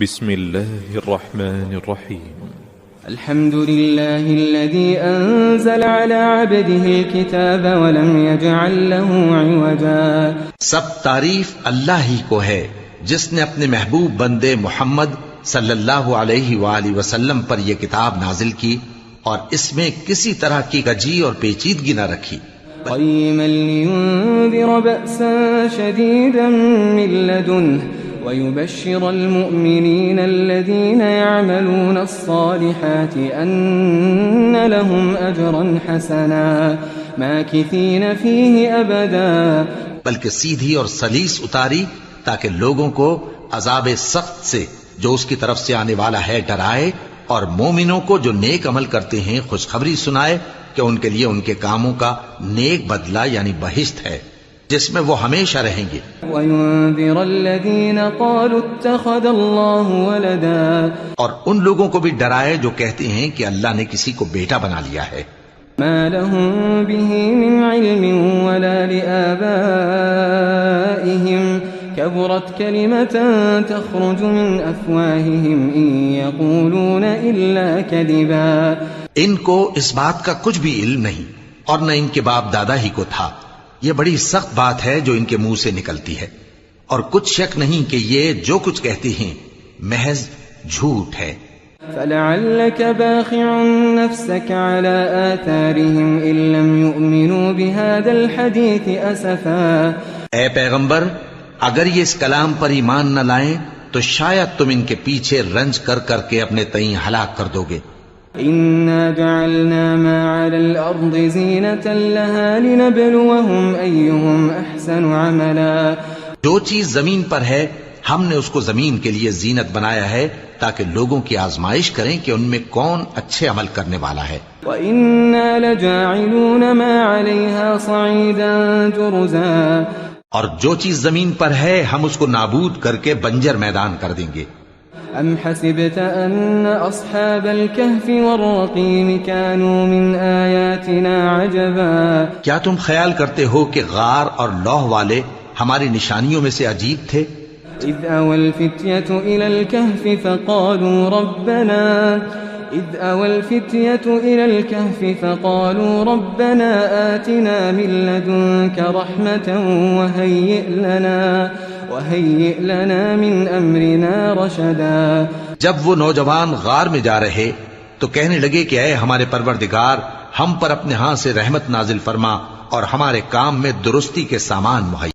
بسم الله الرحمن الرحيم. الحمد لله الذي أنزل على عبده الكتاب ولم يجعل له عوجا. سب تعریف اللہ ہی کو ہے جس نے اپنے محبوب بندے محمد صلی اللہ علیہ وآلہ وسلم پر یہ کتاب نازل کی اور اس میں کسی طرح کی گجی اور پیچیدگی نہ رکھی. قيما لينذر بأسا شديدا من لدنه ويبشر المؤمنين الذين يعملون الصالحات أن لهم أجرا حسنا ماكثين فيه أبدا. بلکہ سیدھی اور سلیس اتاری تاکہ لوگوں کو عذاب سخت سے جو اس کی طرف سے آنے والا ہے ڈرائے، اور مومنوں کو جو نیک عمل کرتے ہیں خوشخبری سنائے کہ ان کے لیے ان کے کاموں کا نیک بدلہ یعنی بہشت ہے جس میں وہ ہمیشہ رہیں گے. وَيُنذِرَ الَّذِينَ قَالُوا اتَّخَذَ اللَّهُ وَلَدًا، اور ان لوگوں کو بھی ڈرائے جو کہتے ہیں کہ اللہ نے کسی کو بیٹا بنا لیا ہے. مَا لَهُم بِهِ مِنْ عِلْمٍ وَلَا لِآبَائِهِمْ كَبُرَتْ كَلِمَةً تَخْرُجُ مِنْ أَفْوَاهِهِمْ إِنْ يَقُولُونَ إِلَّا كَذِبًا. ان کو اس بات کا کچھ بھی علم نہیں اور نہ ان کے باپ دادا ہی کو تھا. یہ بڑی سخت بات ہے جو ان کے منہ سے نکلتی ہے، اور کچھ شک نہیں کہ یہ جو کچھ کہتے ہیں محض جھوٹ ہے. فَلَعَلَّكَ بَاخِعٌ نَفْسَكَ عَلَىٰ آثَارِهِمْ إِن لَّمْ يُؤْمِنُوا بِهَٰذَا الْحَدِيثِ أَسَفًا. اے پیغمبر، اگر یہ اس کلام پر ایمان نہ لائیں تو شاید تم ان کے پیچھے رنج کر کر کے اپنے تئیں ہلاک کر دو گے. إِنَّا جَعَلْنَا مَا عَلَى الْأَرْضِ زِينَةً لَهَا لِنَبْلُوَهُمْ أَيُّهُمْ أَحْسَنُ عَمَلًا. جو چیز زمین پر ہے ہم نے اس کو زمین کے لیے زینت بنایا ہے تاکہ لوگوں کی آزمائش کریں کہ ان میں کون اچھے عمل کرنے والا ہے. وَإِنَّا لَجَاعِلُونَ مَا عَلَيْهَا صَعِيدًا جُرُزًا. اور جو چیز زمین پر ہے ہم اس کو نابود کر کے بنجر میدان کر دیں گے. أَمْ حَسِبْتَ أَنَّ أَصْحَابَ الْكَهْفِ وَالرَّقِيمِ كَانُوا مِنْ آيَاتِنَا عَجَبًا. کیا تم خیال کرتے ہو کہ غار اور لوح والے ہماری نشانیوں میں سے عجیب تھے؟ إِذْ أَوَى الْفِتْيَةُ إِلَى الْكَهْفِ فَقَالُوا رَبَّنَا آتِنَا مِن لَّدُنكَ رَحْمَةً وَهَيِّئْ لَنَا مِنْ أَمْرِنَا رَشَدًا. جب وہ نوجوان غار میں جا رہے تو کہنے لگے کہ اے ہمارے پروردگار، ہم پر اپنے ہاں سے رحمت نازل فرما اور ہمارے کام میں درستی کے سامان مہیا